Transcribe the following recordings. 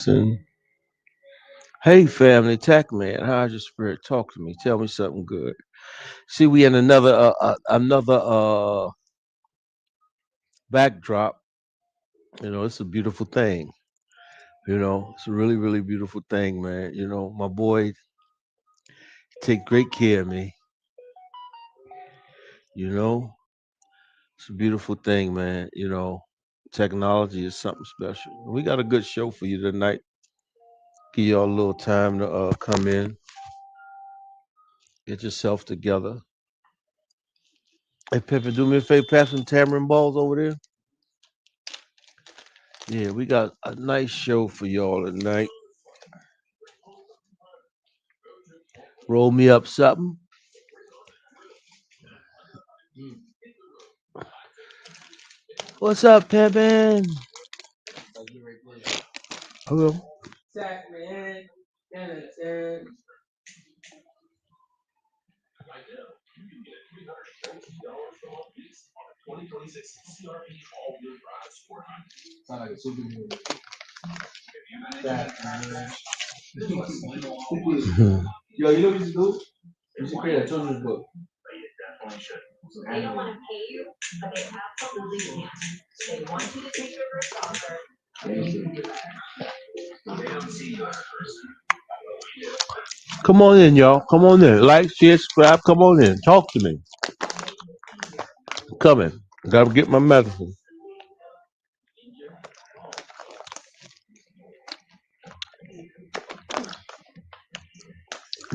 Listen. Hey family, TACC man, how's your spirit? Talk to me. Tell me something good. See, we in another backdrop. It's a beautiful thing. It's a really beautiful thing, man. My boy take great care of me. You know, it's a beautiful thing, man. Technology is something special. We got a good show for you tonight. Give y'all a little time to come in, get yourself together. Hey, Pippin, do me a favor, pass some tamarind balls over there. Yeah, we got a nice show for y'all tonight. Roll me up something. What's up, Pippin? Hello. Mhm. Yo, you know what you should do? You should create a children's book. Come on in, y'all. Come on in. Like, share, subscribe. Come on in. Talk to me. I'm coming. Gotta get my medicine.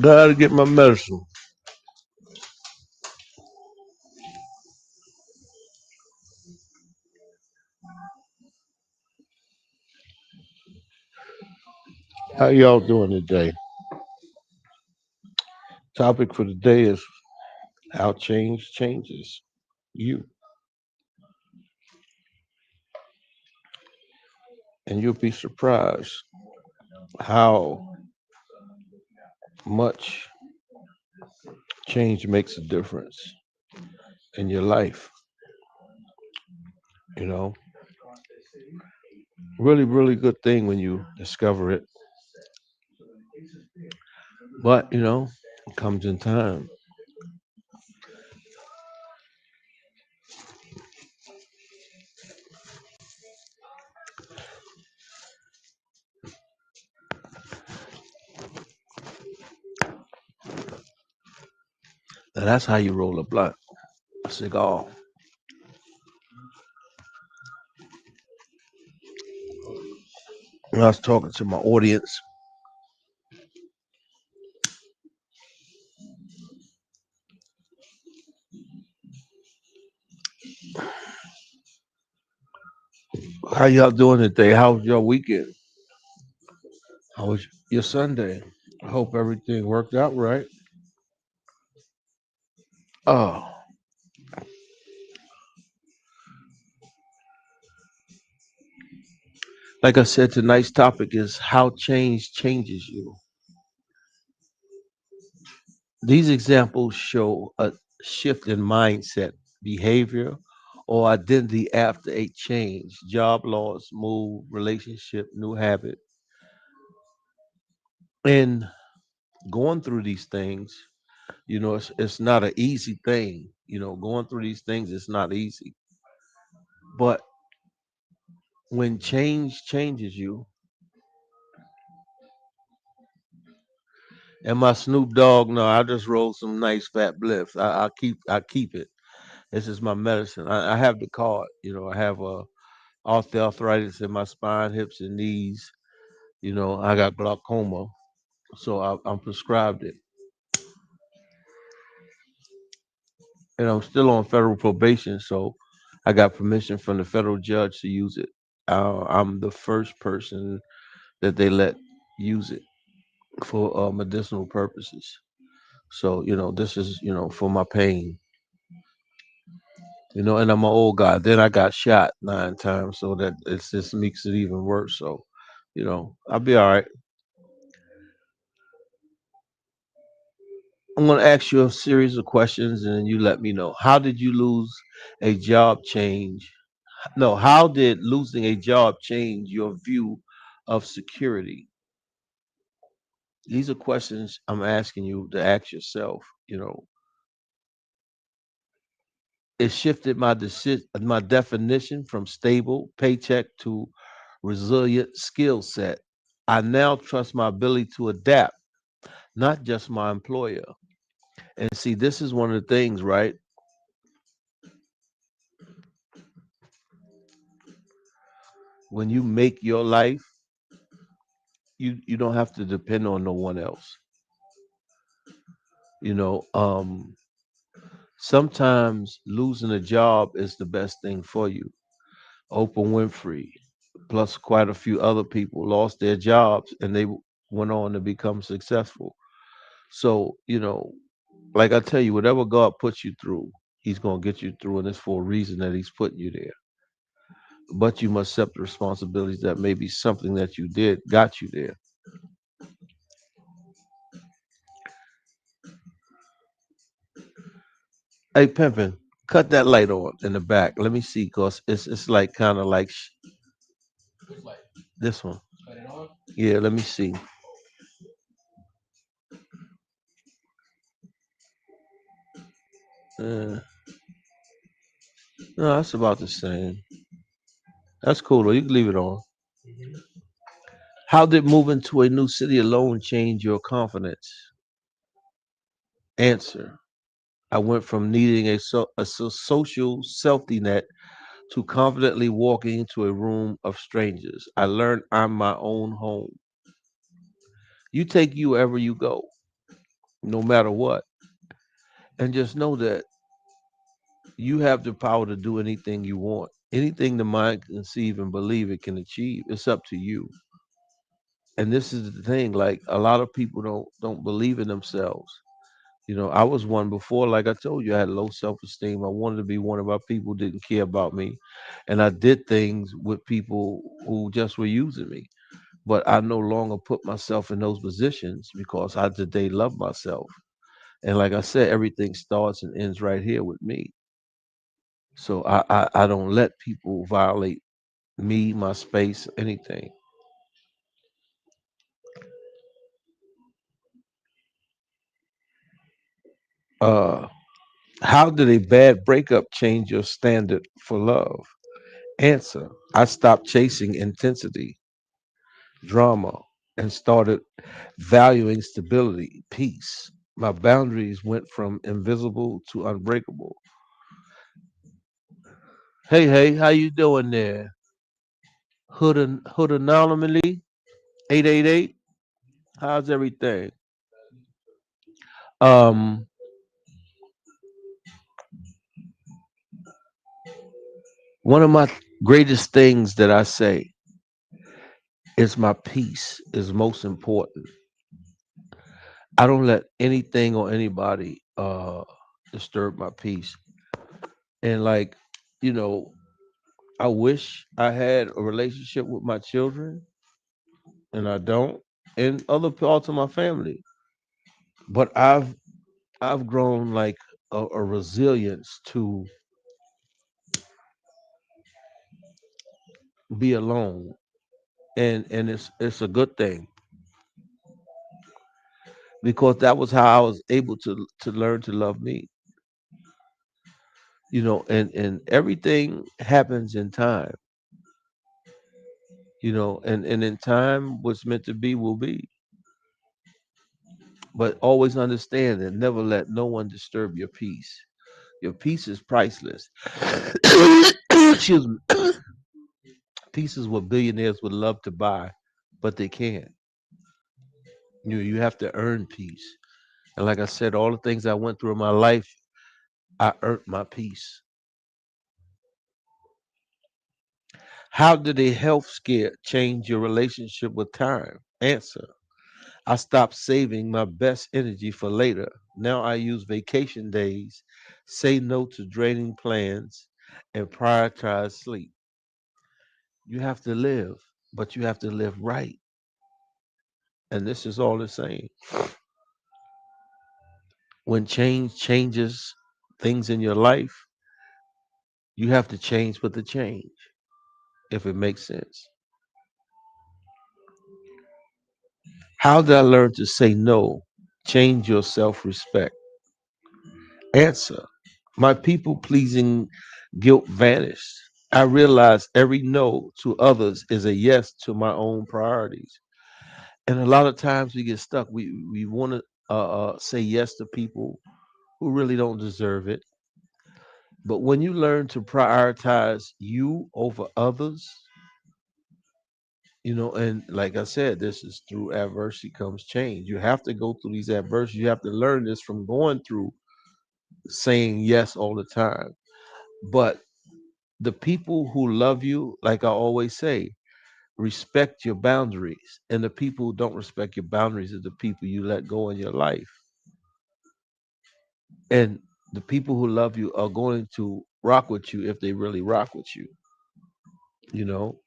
Gotta get my medicine. How y'all doing today? Topic for today is how change changes you. And you'll be surprised how much change makes a difference in your life. You know, really good thing when you discover it. But, it comes in time. And that's how you roll a blunt, a cigar. When I was talking to my audience, how y'all doing today? How was your weekend? How was your Sunday? I hope everything worked out right. Oh, like I said, tonight's topic is how change changes you. These examples show a shift in mindset, behavior, or identity after a change. Job loss, move, relationship, new habit. And going through these things, it's not an easy thing. Going through these things, it's not easy. But when change changes you, and my Snoop Dogg, no, I just rolled some nice fat blips. I keep it. This is my medicine. I have the card. I have arthritis in my spine, hips, and knees. I got glaucoma, so I'm prescribed it, and I'm still on federal probation. So I got permission from the federal judge to use it. I'm the first person that they let use it for medicinal purposes. So this is for my pain. And I'm an old guy. Then I got shot 9 times, so that it just makes it even worse. So, I'll be all right. I'm going to ask you a series of questions, and then you let me know. How did you lose a job change? No, how did losing a job change your view of security? These are questions I'm asking you to ask yourself. It shifted my definition from stable paycheck to resilient skill set. I now trust my ability to adapt, not just my employer. And see, this is one of the things, right? When you make your life, you don't have to depend on no one else. You know, sometimes losing a job is the best thing for you. Oprah Winfrey, plus quite a few other people lost their jobs and they went on to become successful. So, like I tell you, whatever God puts you through, He's going to get you through, and it's for a reason that He's putting you there. But you must accept the responsibilities that maybe something that you did got you there. Hey, Pimpin, cut that light on in the back. Let me see, cause it's like kind of like this one. Yeah, let me see. Uh, no, that's about the same. That's cool though. You can leave it on. How did moving to a new city alone change your confidence? Answer: I went from needing a social safety net to confidently walking into a room of strangers. I learned I'm my own home. You take you wherever you go, no matter what. And just know that you have the power to do anything you want. Anything the mind can conceive and believe it can achieve. It's up to you. And this is the thing, like a lot of people don't believe in themselves. I was one before, like I told you, I had low self-esteem. I wanted to be one of our people who didn't care about me. And I did things with people who just were using me. But I no longer put myself in those positions because I today love myself. And like I said, everything starts and ends right here with me. So I don't let people violate me, my space, anything. Uh, how did a bad breakup change your standard for love? Answer: I stopped chasing intensity, drama, and started valuing stability, peace. My boundaries went from invisible to unbreakable. Hey, hey, how you doing there? Hood anomaly 888. How's everything? Um, one of my greatest things that I say is my peace is most important. I don't let anything or anybody disturb my peace. And like, you know, I wish I had a relationship with my children, and I don't, and other parts of my family. But I've grown like a resilience to be alone, and it's a good thing because that was how I was able to learn to love me. And everything happens in time. And in time, what's meant to be will be. But always understand and never let no one disturb your peace. Your peace is priceless. Excuse me. Peace is what billionaires would love to buy, but they can't. You have to earn peace. And like I said, all the things I went through in my life, I earned my peace. How did a health scare change your relationship with time? Answer: I stopped saving my best energy for later. Now I use vacation days, say no to draining plans, and prioritize sleep. You have to live, but you have to live right. And this is all the same. When change changes things in your life, you have to change with the change, if it makes sense. How did I learn to say no? Change your self respect. Answer. My people pleasing guilt vanished. I realized every no to others is a yes to my own priorities. And a lot of times we get stuck. We want to say yes to people who really don't deserve it. But when you learn to prioritize you over others, and like I said, this is through adversity comes change. You have to go through these adversities. You have to learn this from going through saying yes all the time. But the people who love you, like I always say, respect your boundaries. And the people who don't respect your boundaries are the people you let go in your life. And the people who love you are going to rock with you if they really rock with you, you know.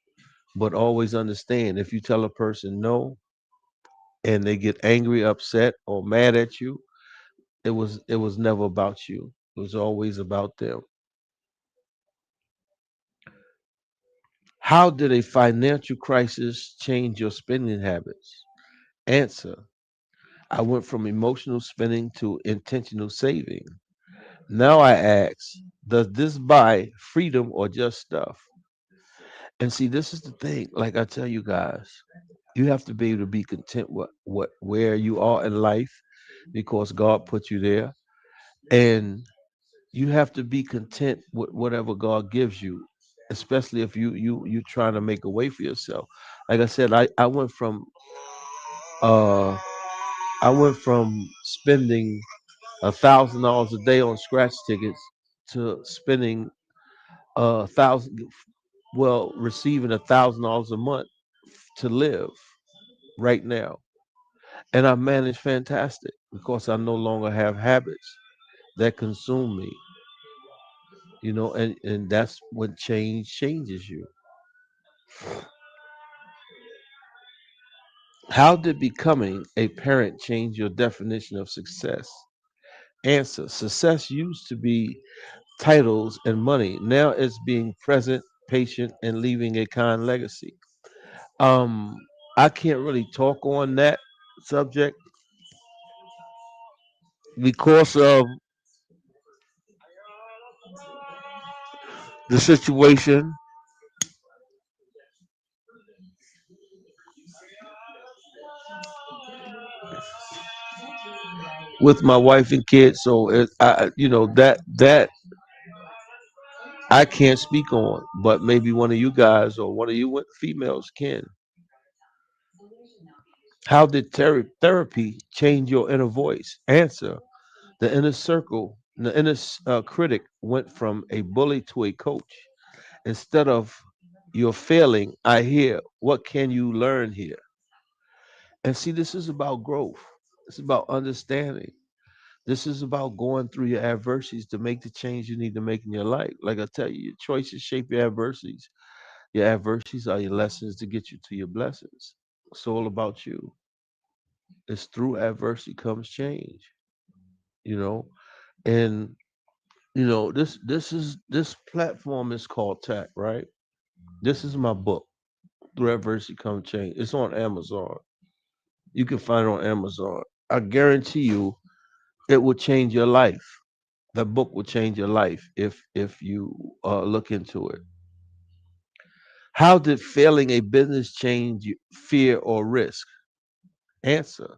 But always understand, if you tell a person no and they get angry, upset, or mad at you, it was never about you. It was always about them. How did a financial crisis change your spending habits? Answer. I went from emotional spending to intentional saving. Now I ask, does this buy freedom or just stuff? And see, this is the thing. Like I tell you guys, you have to be able to be content with what where you are in life because God put you there. And you have to be content with whatever God gives you, especially if you trying to make a way for yourself. Like I said, I went from uh spending $1,000 a day on scratch tickets to spending a thousand well receiving $1,000 a month to live right now. And I manage fantastic because I no longer have habits that consume me, and that's what changes you. How did becoming a parent change your definition of success? Answer. Success used to be titles and money. Now it's being present, patient, and leaving a kind legacy. Um, I can't really talk on that subject because of the situation with my wife and kids. So that I can't speak on, but maybe one of you guys or one of you females can. How did therapy change your inner voice? Answer. The inner circle, the inner critic went from a bully to a coach. Instead of you're failing, I hear, what can you learn here? And see, this is about growth. It's about understanding. This is about going through your adversities to make the change you need to make in your life. Like I tell you, your choices shape your adversities. Your adversities are your lessons to get you to your blessings. It's all about you. It's through adversity comes change, you know. And this platform is called TACC, right? This is my book, Through Adversity Comes Change. It's on Amazon. You can find it on Amazon. I guarantee you it will change your life. That book will change your life if you look into it. How did failing a business change fear or risk? Answer.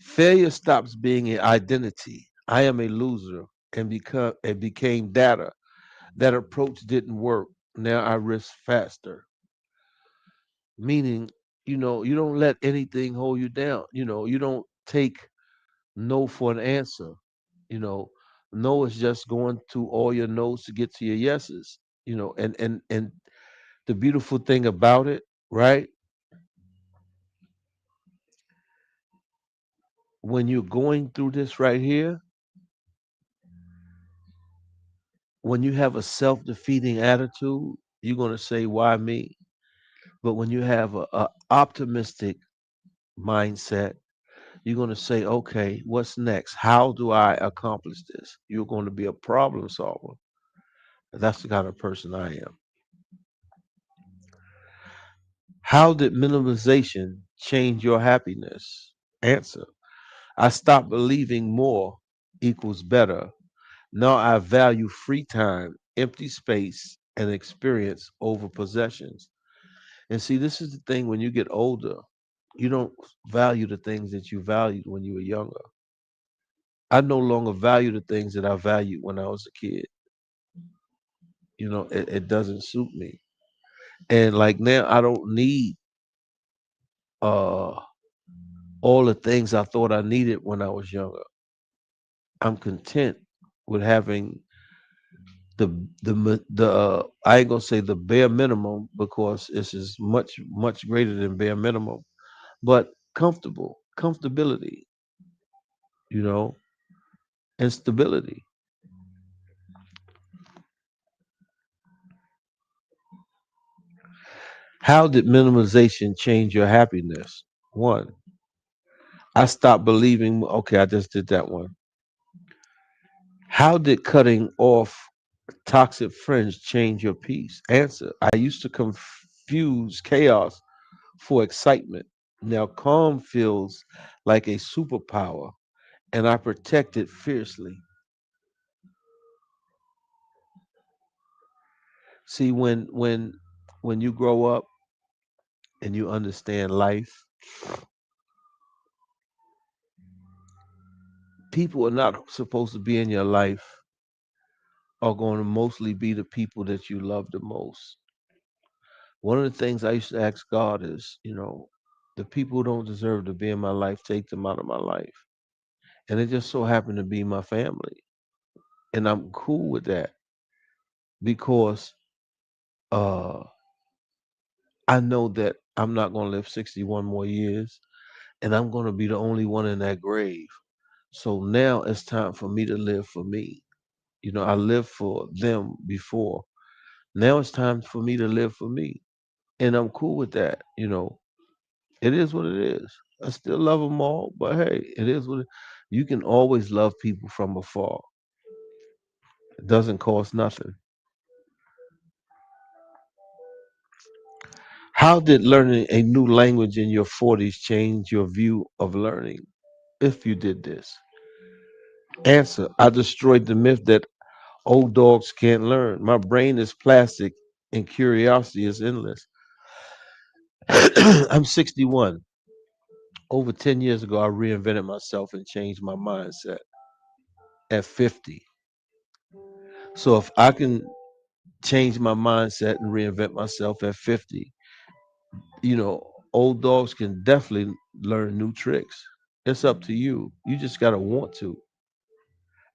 Failure stops being an identity. I am a loser and became data. That approach didn't work. Now I risk faster. Meaning, you don't let anything hold you down. You don't take no for an answer. You know, no is just going to all your no's to get to your yeses. And the beautiful thing about it, right? When you're going through this right here, when you have a self-defeating attitude, you're gonna say, "Why me?" But when you have a optimistic mindset, you're gonna say, "Okay, what's next? How do I accomplish this?" You're going to be a problem solver. That's the kind of person I am. How did minimalization change your happiness? Answer. I stopped believing more equals better. Now I value free time, empty space, and experience over possessions. And see, this is the thing when you get older, you don't value the things that you valued when you were younger. I no longer value the things that I valued when I was a kid. It doesn't suit me. And like now, I don't need uh, all the things I thought I needed when I was younger. I'm content with having the I ain't gonna say the bare minimum because this is much greater than bare minimum, but comfortability, you know, and stability. How did minimalization change your happiness? One, I stopped believing. Okay, I just did that one. How did cutting off toxic friends change your peace? Answer. I used to confuse chaos for excitement. Now calm feels like a superpower and I protect it fiercely. See, when you grow up and you understand life, people are not supposed to be in your life are going to mostly be the people that you love the most. One of the things I used to ask God is, the people who don't deserve to be in my life, take them out of my life. And it just so happened to be my family. And I'm cool with that because uh I know that I'm not going to live 61 more years and I'm going to be the only one in that grave. So now it's time for me to live for me. I lived for them before. Now it's time for me to live for me. And I'm cool with that. It is what it is. I still love them all, but hey, it is what you can always love people from afar. It doesn't cost nothing. How did learning a new language in your 40s change your view of learning? If you did this, answer. I destroyed the myth that old dogs can't learn. My brain is plastic and curiosity is endless. I'm 61. Over 10 years ago, I reinvented myself and changed my mindset at 50. So if I can change my mindset and reinvent myself at 50, old dogs can definitely learn new tricks. It's up to you. You just got to want to.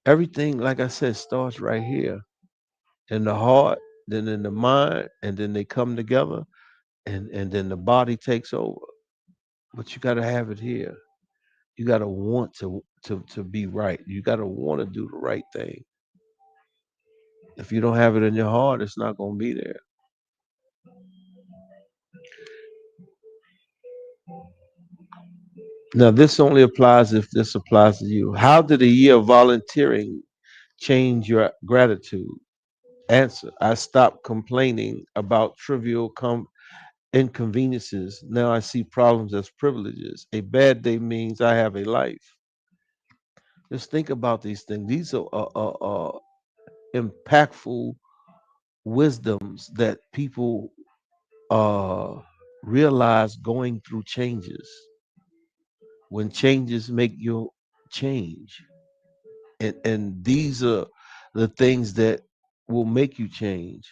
Everything, like I said, starts right here in the heart, then in the mind, and then they come together, and then the body takes over. But you got to have it here. You got to want to be right. You got to want to do the right thing. If you don't have it in your heart, it's not going to be there. Now, this only applies if this applies to you. How did a year of volunteering change your gratitude? Answer. I stopped complaining about trivial inconveniences. Now I see problems as privileges. A bad day means I have a life. Just think about these things. These are impactful wisdoms that people uh, realize going through changes. When changes make you change, and these are the things that will make you change.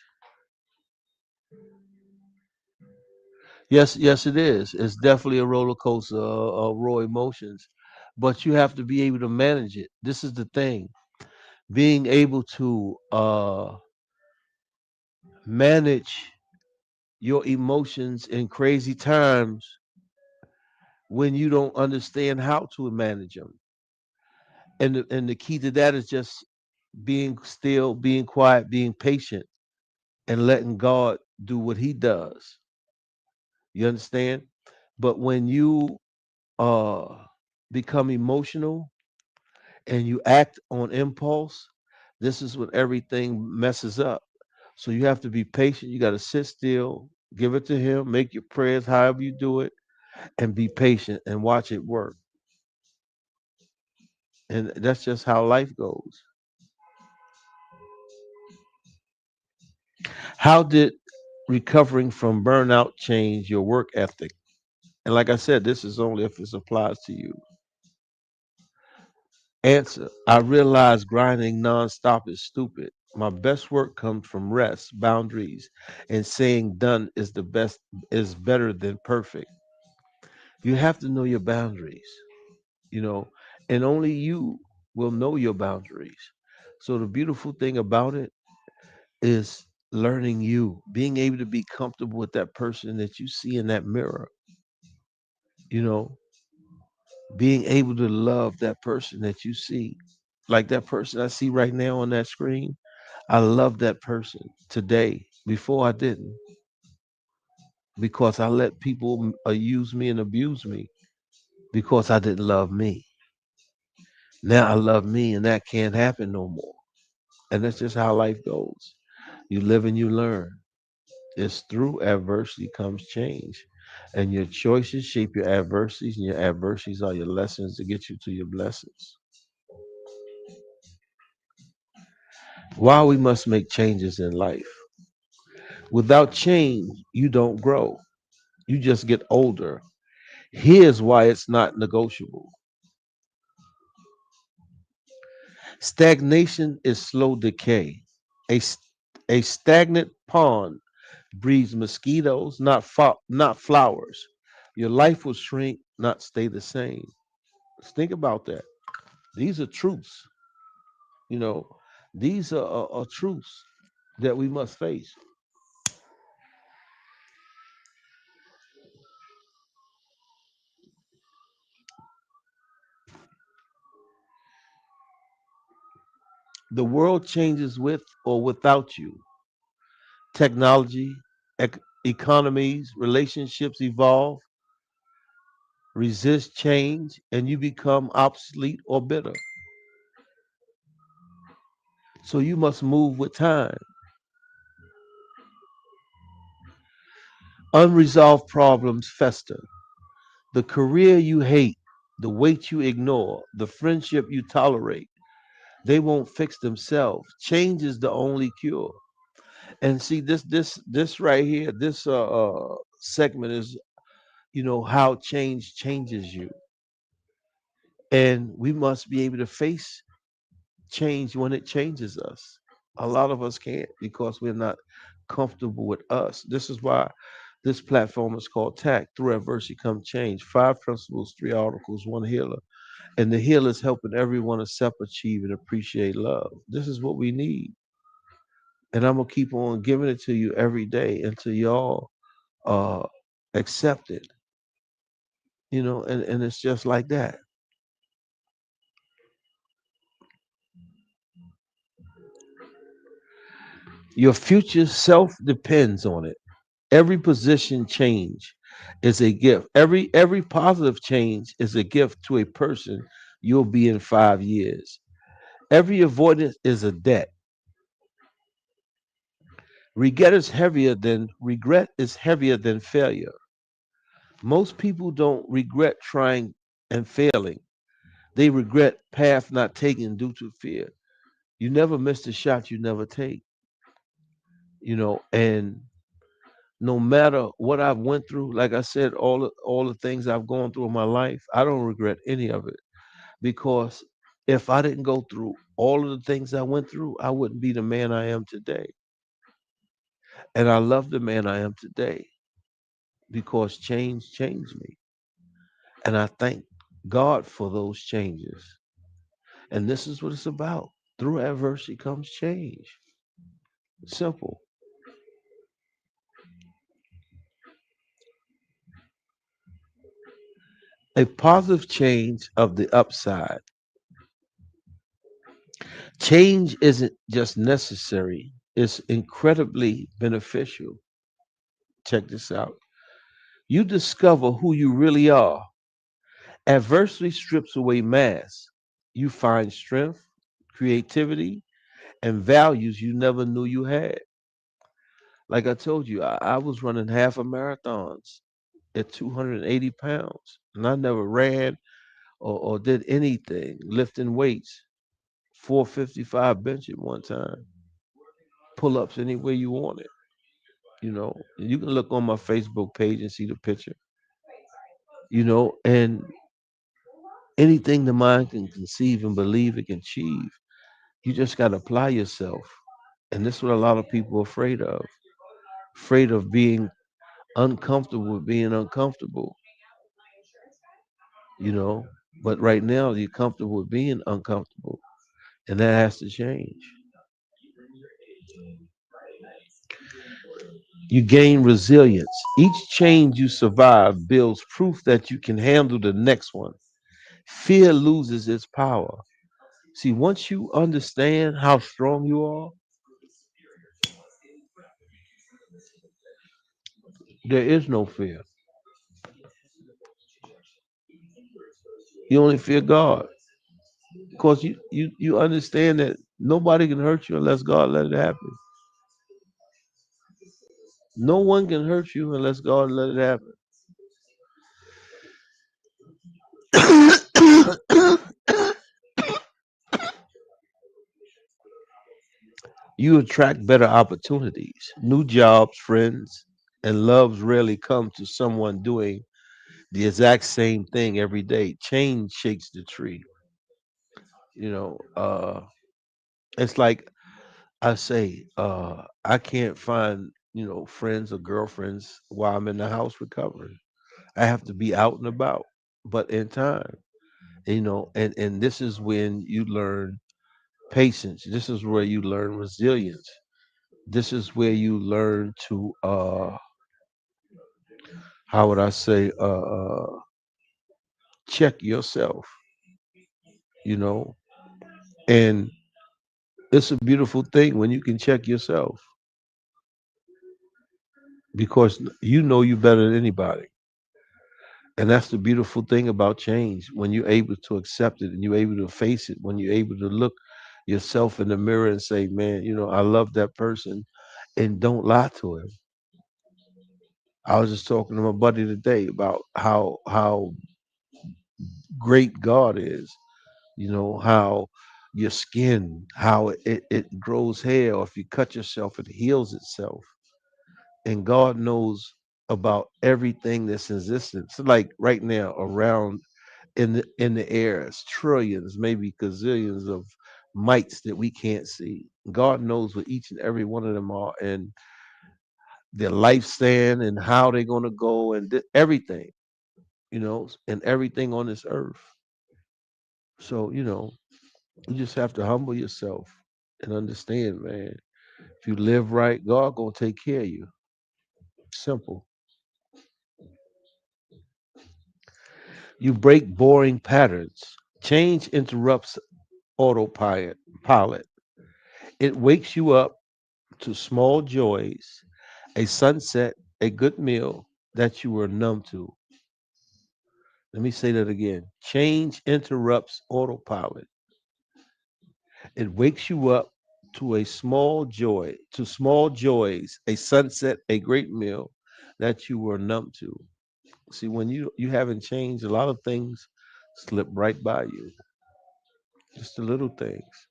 Yes, yes, it is. It's definitely a roller coaster of raw emotions, but you have to be able to manage it. This is the thing: being able to manage your emotions in crazy times when you don't understand how to manage them. And the key to that is just being still, being quiet, being patient, and letting God do what He does. You understand? But when you uh become emotional and you act on impulse, this is when everything messes up. So you have to be patient. You got to sit still, give it to Him, make your prayers, however you do it, and be patient and watch it work. And that's just how life goes. How did recovering from burnout change your work ethic? And like I said, this is only if this applies to you. Answer: I realize grinding nonstop is stupid. My best work comes from rest, boundaries, and saying done is the best is better than perfect. You have to know your boundaries, you know, and only you will know your boundaries. So the beautiful thing about it is learning you, being able to be comfortable with that person that you see in that mirror, you know, being able to love that person that you see. Like that person I see right now on that screen, I love that person today. Before I didn't, because I let people use me and abuse me because I didn't love me. Now I love me, and that can't happen no more. And that's just how life goes. You live and you learn. It's through adversity comes change. And your choices shape your adversities, and your adversities are your lessons to get you to your blessings. Why we must make changes in life. Without change, you don't grow. You just get older. Here's why it's not negotiable. Stagnation is slow decay. A, a stagnant pond breeds mosquitoes, not flowers. Your life will shrink, not stay the same. Think about that. These are truths. You know, these are truths that we must face. The world changes with or without you. Technology, economies, relationships evolve, resist change, and you become obsolete or bitter. So you must move with time. Unresolved problems fester. The career you hate, the weight you ignore, the friendship you tolerate, they won't fix themselves. Change is the only cure. And see this right here, this segment is, how change changes you. And we must be able to face change when it changes us. A lot of us can't because we're not comfortable with us. This is why this platform is called TACC. Through adversity come change. 5 principles, 3 articles, 1 healer. And the healer is helping everyone accept, achieve, and appreciate love. This is what we need. And I'm gonna keep on giving it to you every day until y'all uh accept it. And it's just like that. Your future self depends on it. Every position change is a gift. Every positive change is a gift to a person you'll be in 5 years. Every avoidance is a debt. Regret is heavier than failure. Most people don't regret trying and failing. They regret path not taken due to fear. You never miss the shot you never take. And no matter what I've went through, like I said, all the things I've gone through in my life, I don't regret any of it because if I didn't go through all of the things I went through, I wouldn't be the man I am today. And I love the man I am today because change changed me. And I thank God for those changes. And this is what it's about. Through adversity comes change. Simple. A positive change of the upside. Change isn't just necessary, it's incredibly beneficial. Check this out. You discover who you really are. Adversity strips away masks. You find strength, creativity, and values you never knew you had. Like I told you, I was running half a marathons at 280 pounds. And I never ran or did anything, lifting weights, 455 bench at one time, pull ups any way you want it. You can look on my Facebook page and see the picture, and anything the mind can conceive and believe it can achieve, you just got to apply yourself. And this is what a lot of people are afraid of being uncomfortable with being uncomfortable, you know. But right now, you're comfortable with being uncomfortable, and that has to change. You gain resilience. Each change you survive builds proof that you can handle the next one. Fear loses its power. See, once you understand how strong you are, there is no fear. You only fear God because you understand that nobody can hurt you unless God let it happen. No one can hurt you unless God let it happen. You attract better opportunities. New jobs, friends, and loves rarely come to someone doing the exact same thing every day. Change shakes the tree. You know, it's like I say, I can't find, friends or girlfriends while I'm in the house recovering. I have to be out and about, but in time, and this is when you learn patience. This is where you learn resilience. This is where you learn to, how would I say, check yourself, you know, and it's a beautiful thing when you can check yourself because you know you better than anybody. And that's the beautiful thing about change when you're able to accept it and you're able to face it, when you're able to look yourself in the mirror and say, man, I love that person, and don't lie to him. I was just talking to my buddy today about how great God is, how your skin, how it grows hair, or if you cut yourself, it heals itself. And God knows about everything that's in existence. So like right now, around in the air, it's trillions, maybe gazillions of mites that we can't see. God knows what each and every one of them are, and their lifespan, and how they're gonna go, and everything, and everything on this earth. So you just have to humble yourself and understand, man. If you live right, God gonna take care of you. Simple. You break boring patterns. Change interrupts autopilot. Pilot. It wakes you up to small joys, a sunset, a good meal that you were numb to. Let me say that again. Change interrupts autopilot. It wakes you up to small joys, a sunset, a great meal that you were numb to. See, when you haven't changed, a lot of things slip right by you. Just the little things.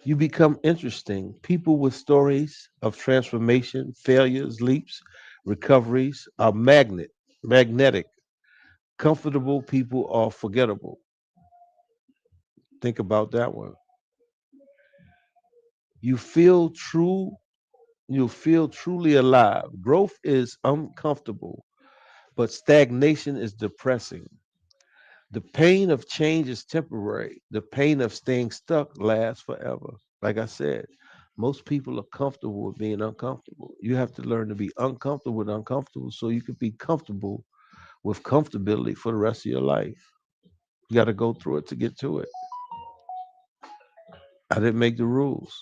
You become interesting. People with stories of transformation, failures, leaps, recoveries are magnetic. Comfortable people are forgettable. Think about that one. You feel true, you feel truly alive. Growth is uncomfortable, but stagnation is depressing. The pain of change is temporary. The pain of staying stuck lasts forever. Like I said, most people are comfortable with being uncomfortable. You have to learn to be uncomfortable with uncomfortable so you can be comfortable with comfortability for the rest of your life. You got to go through it to get to it. I didn't make the rules.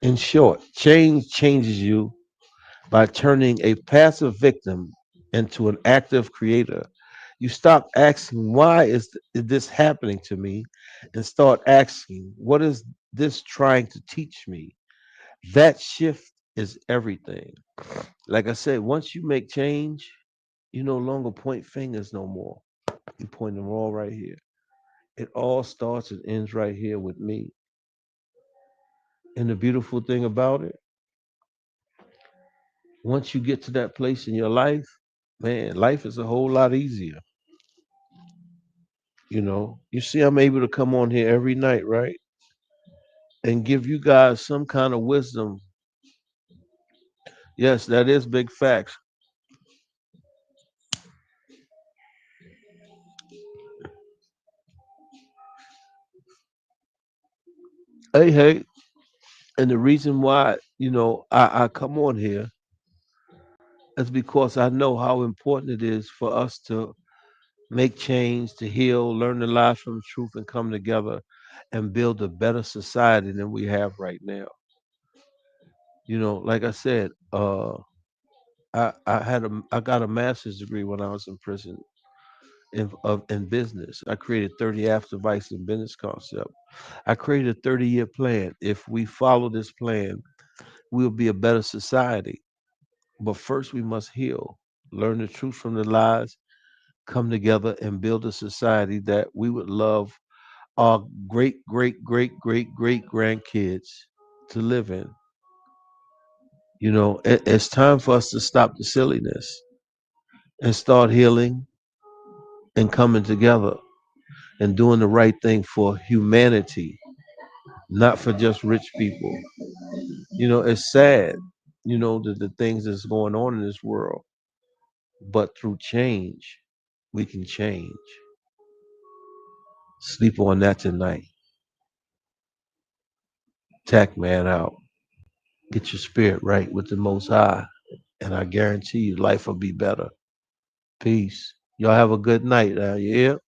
In short, change changes you by turning a passive victim into an active creator. You stop asking, why is this happening to me? And start asking, what is this trying to teach me? That shift is everything. Like I said, once you make change, you no longer point fingers no more. You point them all right here. It all starts and ends right here with me. And the beautiful thing about it, once you get to that place in your life, man, life is a whole lot easier. You see, I'm able to come on here every night, right? And give you guys some kind of wisdom. Yes, that is big facts. Hey, hey. And the reason why, I come on here is because I know how important it is for us to make change, to heal, learn the lies from the truth, and come together and build a better society than we have right now. Like I said, I got a master's degree when I was in prison in business. I created 30 apps, device, and business concept. I created a 30-year plan. If we follow this plan, we'll be a better society. But first, we must heal, learn the truth from the lies, come together, and build a society that we would love our great, great, great, great, great grandkids to live in. It's time for us to stop the silliness and start healing and coming together and doing the right thing for humanity, not for just rich people. It's sad, the things that's going on in this world, but through change, we can change. Sleep on that tonight. Tack man out. Get your spirit right with the Most High, and I guarantee you life will be better. Peace. Y'all have a good night. You hear?